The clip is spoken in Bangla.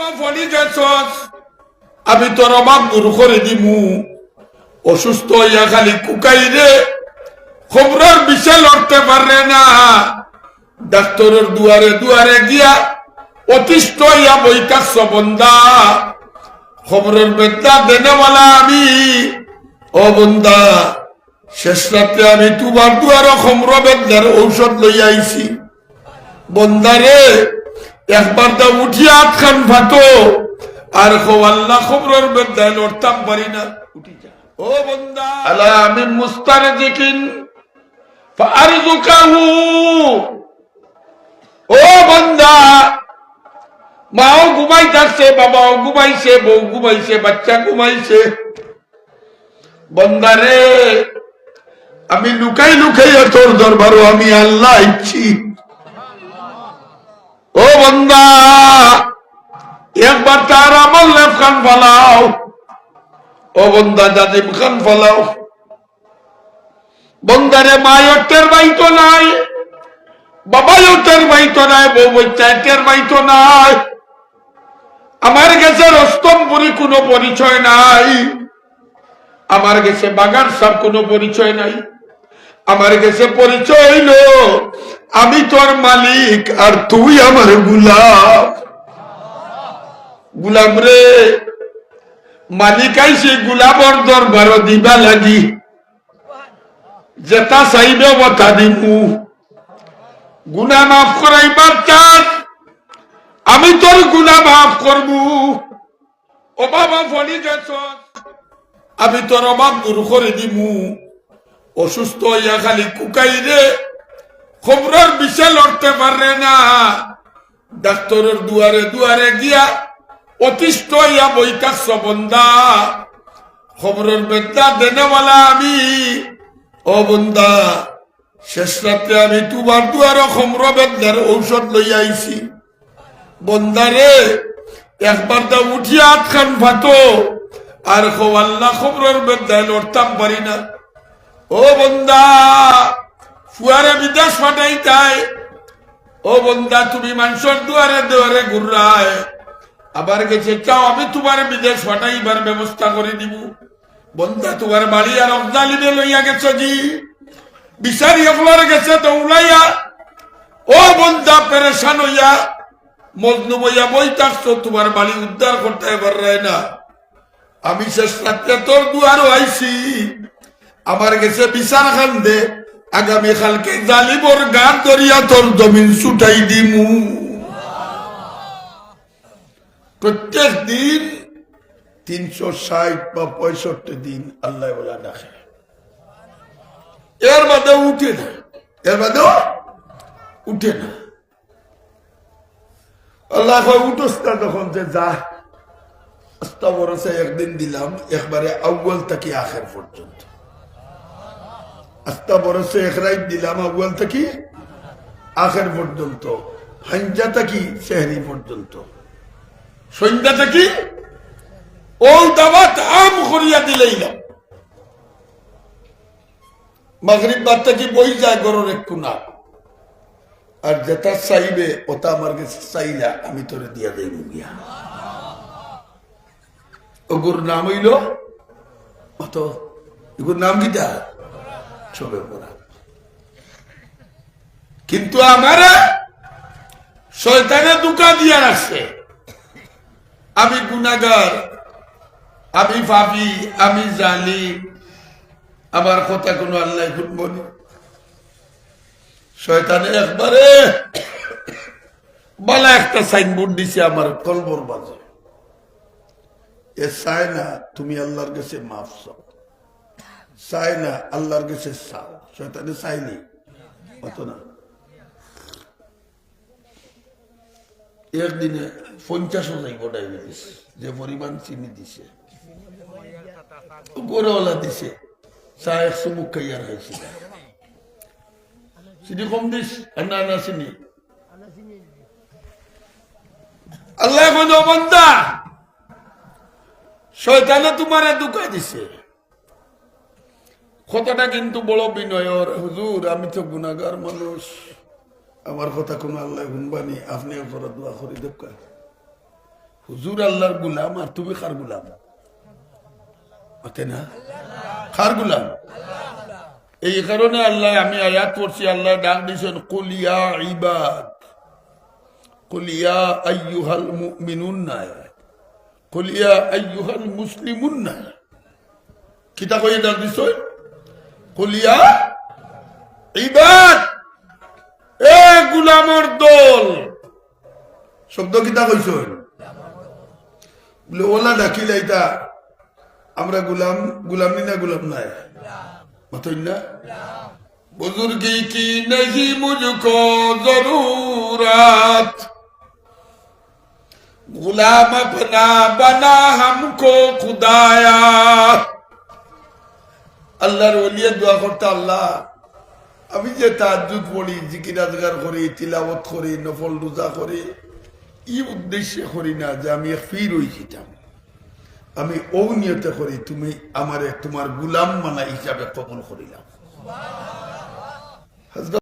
বাবা ফলি গেছস আমি তোর অভাব দূর করে দিমু অসুস্থ হইয়া খালি কুকাই রে খবরের বিষয় লড়তে পারে না ডাক্তারের দুয়ারে দুয়ারে গিয়া অতিষ্ঠ হইয়া বইকাছ বন্দা খবরের বেদনা দেনেওয়ালা আমি ও বন্দা শেষ রাত্রে আমি তোমার দুয়ার খবর বেদনার ঔষধ লইয়া আইছি বন্দারে একবার তা উঠিয়া আটখান ফাটো আর আল্লাহ খবরের বেদনায় লড়তাম পারি না উঠি যা ও বন্দা আলা আমি মুস্তারজিকিন ফারজুকাহু ও বন্দা মাও ঘুমাই থাকছে বাবাও ঘুমাইছে বউ ঘুমাইছে বাচ্চা ঘুমাইছে বন্দারে আমি লুকাই লুকাইয়া তোর দরবারও আমি আল্লাহ ইচ্ছি ও বন্দা একবার তার আমল লেফ খান ফলাও ও বন্দা জাজিম খান ফলাও বন্দারে মায়ের টের বাইতো নাই বাবাও টের বাইতো নাই বউ বাচ্চা টের বাইতো নাই আমার কাছে রস্তমপুরি কোনো পরিচয় নাই আমার কাছে বাগান সব কোনো পরিচয় নাই আমার কাছে পরিচয় হইল আমি তোর মালিক আর তুই আমার গুলাম গুলাম রে মালিক আইসি গুলামর দরবার দিবা লাগি যেটা চাইবে বতা দিমু গুনাহ মাফ করাইবার চাস আমি তোর গুনাহ মাফ করবো ও বাবা ফলি গেছ আমি তোর অভাব দূর করে দিমু অসুস্থ হইয়া খালি কুকাই রে খবরের বিষয় লড়তে পারে না ডাক্তারের দুয়ারে দুয়ারে গিয়া অতিষ্ঠ হইয়া বইকাছ বন্দা খবরের বেদনা দেনেওয়ালা আমি ও বন্দা শেষ রাত্রে আমি তোমার দুয়ার খবর বেদনার ঔষধ লইয়া আইছি বন্দারে একবার তা উঠিয়া আটখান ফাটো আর আল্লাহ খবরের বেদনায় লড়তাম পারি না ও বন্দা ফুয়ারে বিদেশ ফাটাই তাই ও বন্দা তুমি মানুষের দুয়ারে দুয়ারে ঘুরায় আবার গেছে চাও আমি তোমার বিদেশ ফাটাইবার ব্যবস্থা করে দিব বন্দা তোমার বাড়ি আর অফজালিনে লইয়া গেছ জি বিচারি আপনার গেছে তো উলাইয়া ও বন্দা পেরেশান হইয়া মজনু বইয়া বই থাকছো তোমার বাড়ি উদ্ধার করতে পার না আমি শেষ রাত্রে তোর দুয়ারও আইছি আমার গেছে বিচার খান দে আগামী কালকে জালিবর গান ধরিয়া তোর জমিন ছুটাই দিমু প্রত্যেক দিন 360 বা 65 দিন আল্লাহ বলা ডাকে এর বাদে উঠে না এর বাদে উঠে না আল্লাহ উঠোস না তখন যে যা আস্তা বরসে একদিন দিলাম একবারে আউ্বাল থেকে আখের পর্যন্ত আস্তা বরসে এক রাত দিলাম আউ্বাল থেকে আখের পর্যন্ত হাঞ্জা থেকে সেহরি পর্যন্ত সন্ধ্যা থেকে ও দাওয়াত আম করিয়া দিলেই না মাগরিব বাদ থেকে বই যায় গরুর একটু না আর যেটা চাইবে ওটা আমার কাছে চাইলা আমি তোরে দিয়া দেব গিয়া ওগুর নাম হইল অত এগুর নাম কিটা সবে পড়া কিন্তু আমার শয়তানে দুকা দিয়া রাখছে আমি গুনাহগার আমি পাপী আমি জালিম আমার কথা কোনো আল্লাহ শুনবো না শয়তানে একবারে বলা একটা সাইনবোর্ড দিছে আমার কলবর বাজে এ চায় না তুমি আল্লাহর কাছে মাফ চাও চায় না আল্লাহর কাছে চাও শয়তানে চাইনি অত না একদিনে 50 যাই গোটাই দিছে যে পরিমাণ চিনি দিছে গোড়াওয়ালা দিছে চা 100 মুখ খাইয়ার হয়েছে চিনি কম দিস না না চিনি আল্লাহ বন্দা শয়তানে তোমারে দুঃখা দিছে কথাটা কিন্তু বড় বিনয়ের হুজুর আমি তো গুনাহগার মানুষ আমার কথা কোনো আল্লাহ শুনবানি আপনি দোয়া করি দেখা হুজুর আল্লাহর গুলাম আর তুমি কার গুলাম? না, কার গুলাম? এই কারণে আল্লাহ, আমি আয়াত পড়ছি, আল্লাহ ডাক দিয়েছেন কুল ইয়া ইবাদ, কুল ইয়া আইয়ুহাল মুমিনুন না, কুল ইয়া আইয়ুহাল মুসলিমুন না। কিতা কই ডাক দিছেন? কুল ইয়া ইবাদ, এ গুলামর দল। শব্দ কিতা কইছেন? বলে ওলা ডাকিল এইটা আমরা গুলাম, গুলামি না গুলাম নাই মতই না। बुजुर्गी की नहीं मुझको जरूरत, गुलाम अपना बना हमको खुदाया। আল্লাহর ওলিয়ে দোয়া করতে, আল্লাহ আমি যে তাহাজ্জুদ পড়ি, জিকির আজগার করি, তিলাওয়াত করি, নফল রোজা করি, এই উদ্দেশ্যে করি না যে আমি ফির হইছিলাম, আমি ও নিয়তে করি তুমি আমারে তোমার গুলাম মানা হিসাবে কবুল করিলাম।